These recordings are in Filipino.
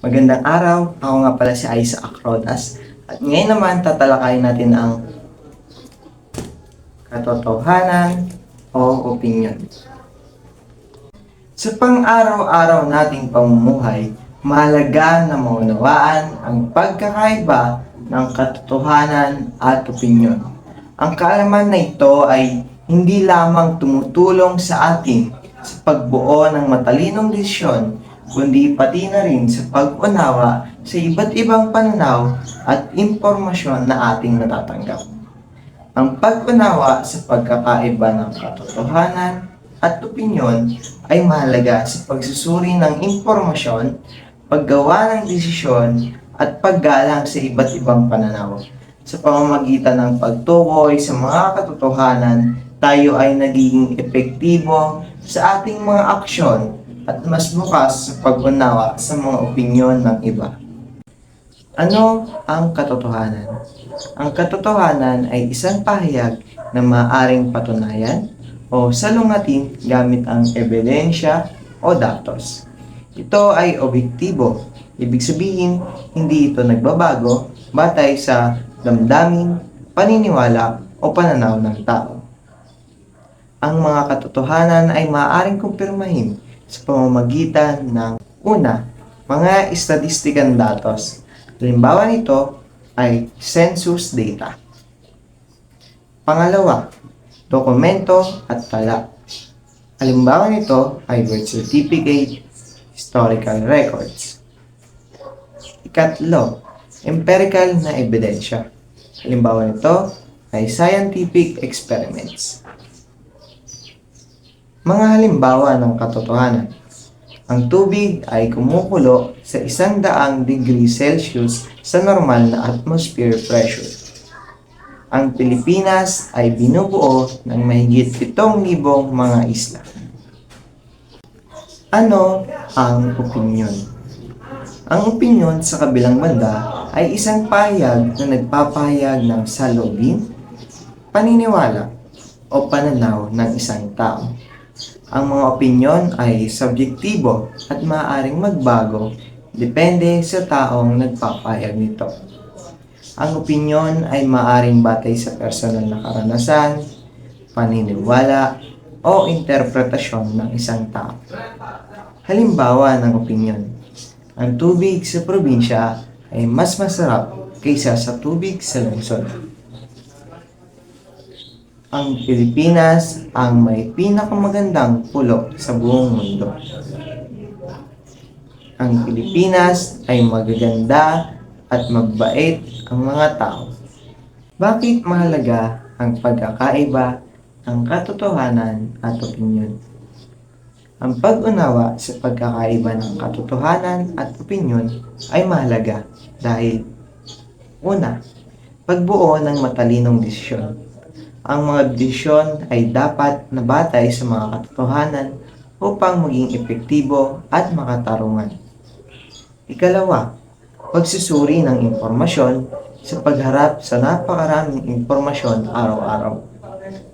Magandang araw, ako nga pala si Isaac Rodas. At ngayon naman tatalakayin natin ang katotohanan o opinion. Sa pang-araw-araw nating pamumuhay, mahalaga na maunawaan ang pagkakaiba ng katotohanan at opinyon. Ang kaalaman na ito ay hindi lamang tumutulong sa atin sa pagbuo ng matalinong desisyon, kundi pati na rin sa pag-unawa sa iba't ibang pananaw at impormasyon na ating natatanggap. Ang pag-unawa sa pagkakaiba ng katotohanan at opinyon ay mahalaga sa pagsusuri ng impormasyon, paggawa ng desisyon, at paggalang sa iba't ibang pananaw. Sa pamamagitan ng pagtukoy sa mga katotohanan, tayo ay nagiging epektibo sa ating mga aksyon at mas bukas sa pag-unawa sa mga opinyon ng iba. Ano ang katotohanan? Ang katotohanan ay isang pahayag na maaaring patunayan o salungatin gamit ang ebidensya o datos. Ito ay objektibo. Ibig sabihin, hindi ito nagbabago batay sa damdamin, paniniwala o pananaw ng tao. Ang mga katotohanan ay maaaring kumpirmahin sa pamamagitan ng una, mga statistikang datos. Halimbawa nito ay census data. Pangalawa, dokumento at tala. Halimbawa nito ay birth certificate, historical records. Ikatlo, empirical na ebidensya. Halimbawa nito ay scientific experiments. Mga halimbawa ng katotohanan. Ang tubig ay kumukulo sa 100 degree Celsius sa normal na atmosphere pressure. Ang Pilipinas ay binubuo ng mahigit 7,000 mga isla. Ano ang opinyon? Ang opinyon sa kabilang banda ay isang pahayag na nagpapahayag ng saloobin, paniniwala o pananaw ng isang tao. Ang mga opinyon ay subjektibo at maaaring magbago depende sa taong nagpapahayag nito. Ang opinyon ay maaaring batay sa personal na karanasan, paniniwala, o interpretasyon ng isang tao. Halimbawa ng opinyon, ang tubig sa probinsya ay mas masarap kaysa sa tubig sa lungsod. Ang Pilipinas ang may pinakamagandang pulo sa buong mundo. Ang Pilipinas ay magaganda at magbait ang mga tao. Bakit mahalaga ang pagkakaiba ng katotohanan at opinyon? Ang pag-unawa sa pagkakaiba ng katotohanan at opinyon ay mahalaga dahil una, pagbuo ng matalinong desisyon. Ang mga desisyon ay dapat nabatay sa mga katotohanan upang maging epektibo at makatarungan. Ikalawa, pagsusuri ng impormasyon sa pagharap sa napakaraming impormasyon araw-araw.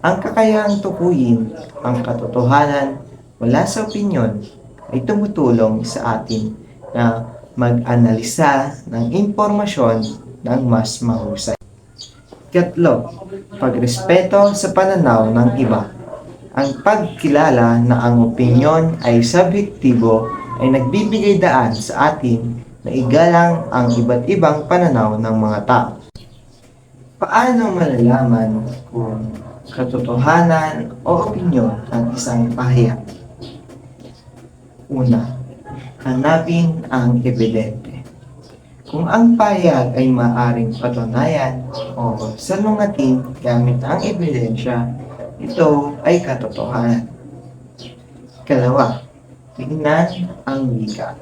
Ang kakayahang tukuyin ang katotohanan mula sa opinyon ay tumutulong sa atin na mag-analisa ng impormasyon ng mas mahusay. Ikatlo, pagrespeto sa pananaw ng iba. Ang pagkilala na ang opinyon ay subjektibo ay nagbibigay daan sa atin na igalang ang iba't ibang pananaw ng mga tao. Paano malalaman kung katotohanan o opinyon ang isang pahayag? Una, hanapin ang ebidente. Kung ang pahayag ay maaring patunayan o salungatin gamit ang ebidensya, ito ay katotohanan. Ikalawa, tingnan ang wika.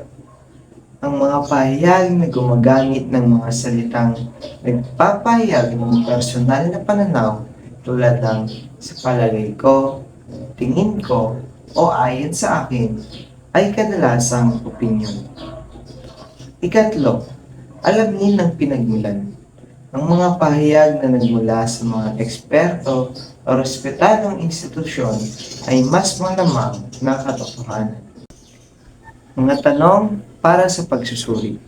Ang mga pahayag na gumagamit ng mga salitang nagpapahayag ng personal na pananaw tulad ng sa palagay ko, tingin ko, o ayon sa akin ay kadalasang opinyon. Ikatlo, alamin ang pinagmulan. Ang mga pahayag na nagmula sa mga eksperto o respetadong institusyon ay mas malamang na katotohanan. Mga tanong para sa pagsusuri.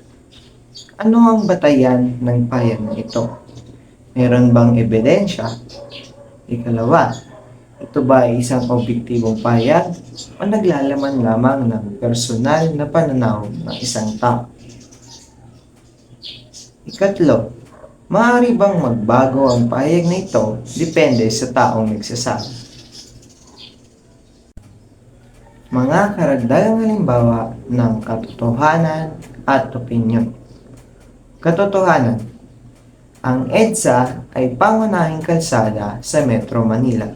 Ano ang batayan ng pahayag na ito? Meron bang ebidensya? Ikalawa, ito ba ay isang objektibong pahayag o naglalaman lamang ng personal na pananaw ng isang tao? Ikatlo, maaari bang magbago ang pahayag na ito depende sa taong nagsasabi? Mga karagdagang halimbawa ng katotohanan at opinyon. Katotohanan. Ang EDSA ay pangunahing kalsada sa Metro Manila.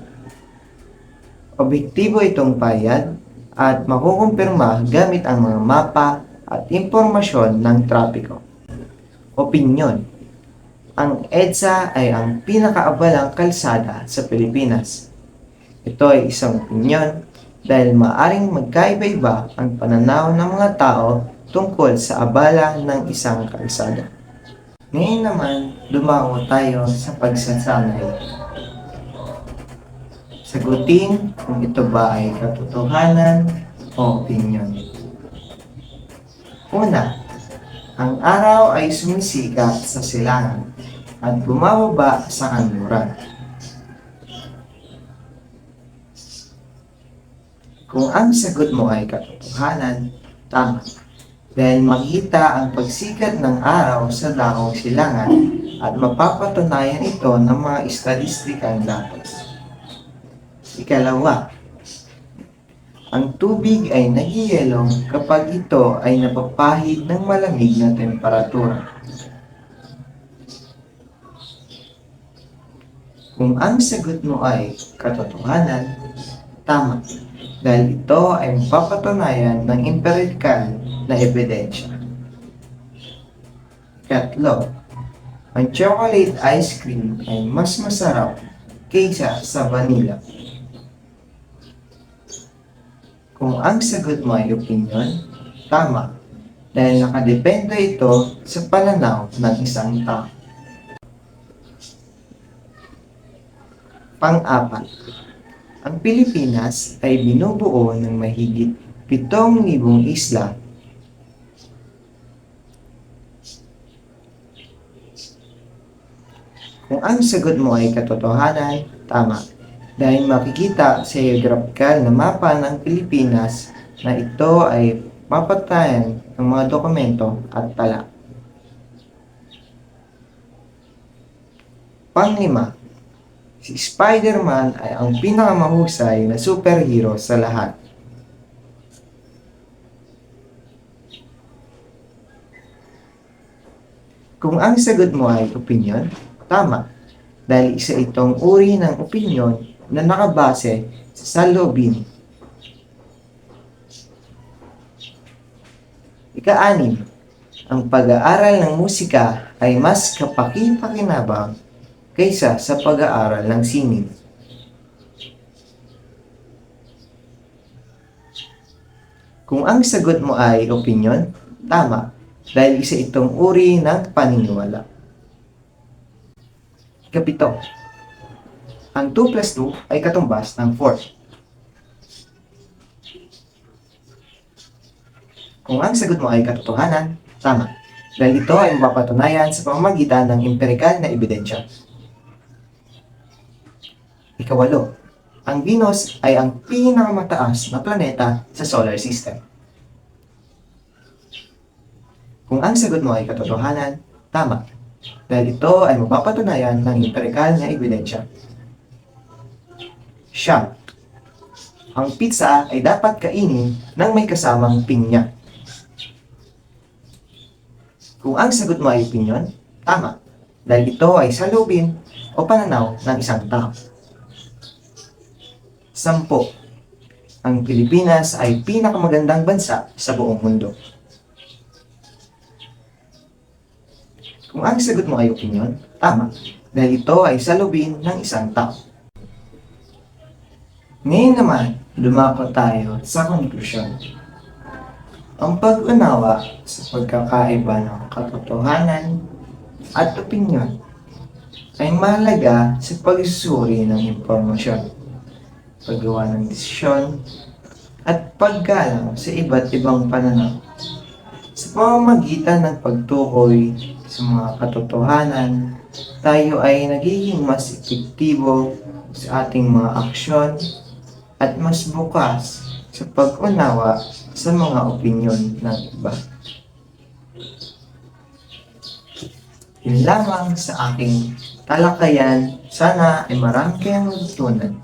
Objektibo itong pahayag at makukumpirma gamit ang mga mapa at impormasyon ng trapiko. Opinyon. Ang EDSA ay ang pinakaabalang kalsada sa Pilipinas. Ito ay isang opinyon dahil maaring magkaiba-iba ang pananaw ng mga tao tungkol sa abala ng isang kalsada. Ngayon naman, dumako tayo sa pagsasanay. Sagutin kung ito ba ay katotohanan o opinyon. Una, ang araw ay sumisikat sa silangan at bumababa sa kanluran. Kung ang sagot mo ay katotohanan, tama. Dahil makita ang pagsikat ng araw sa daong silangan at mapapatunayan ito ng mga estadistikang datos. Ikalawa, ang tubig ay nagyayelo kapag ito ay napapahid ng malamig na temperatura. Kung ang sagot mo ay katotohanan, tama. Dahil ito ay mapapatunayan ng empirikal na ebidensya. Ikatlo, ang chocolate ice cream ay mas masarap kaysa sa vanilla. Kung ang sagot mo ay opinyon, tama, dahil nakadepende ito sa pananaw ng isang tao. Pang-apat, ang Pilipinas ay binubuo ng mahigit 7,000 isla. Kung ang sagot mo ay katotohanan, tama. Dahil makikita sa geographical na mapa ng Pilipinas na ito ay mapatayan ng mga dokumento at tala. Panglima, si Spider-Man ay ang pinakamahusay na superhero sa lahat. Kung ang sagot mo ay opinyon, tama. Dahil isa itong uri ng opinyon na nakabase sa saloobin. Ika-anim, ang pag-aaral ng musika ay mas kapaki-pakinabang kaysa sa pag-aaral ng sining. Kung ang sagot mo ay opinyon, tama, dahil isa itong uri ng paniniwala. Ikapito, ang 2 plus 2 ay katumbas ng 4. Kung ang sagot mo ay katotohanan, tama, dahil ito ay mapapatunayan sa pamamagitan ng empirikal na ebidensya. Ikawalo, ang Venus ay ang pinakamataas na planeta sa solar system. Kung ang sagot mo ay katotohanan, tama, dahil ito ay mapapatunayan ng empirikal na ebidensya. Siyam, ang pizza ay dapat kainin ng may kasamang pinya. Kung ang sagot mo ay opinyon, tama, dahil ito ay saloobin o pananaw ng isang tao. 10. Ang Pilipinas ay pinakamagandang bansa sa buong mundo. Kung ang sagot mo ay opinyon, tama, dahil ito ay saloobin ng isang tao. Ngayon naman, lumako tayo sa konklusyon. Ang pag-unawa sa pagkakaiba ng katotohanan at opinyon ay mahalaga sa pagsusuri ng impormasyon, paggawa ng desisyon, at paggalang sa iba't ibang pananaw. pamamagitan ng pagtukoy sa mga katotohanan, tayo ay nagiging mas epektibo sa ating mga aksyon at mas bukas sa pag-unawa sa mga opinyon ng iba. Yun lamang sa aking talakayan. Sana ay marami kayong natutunan.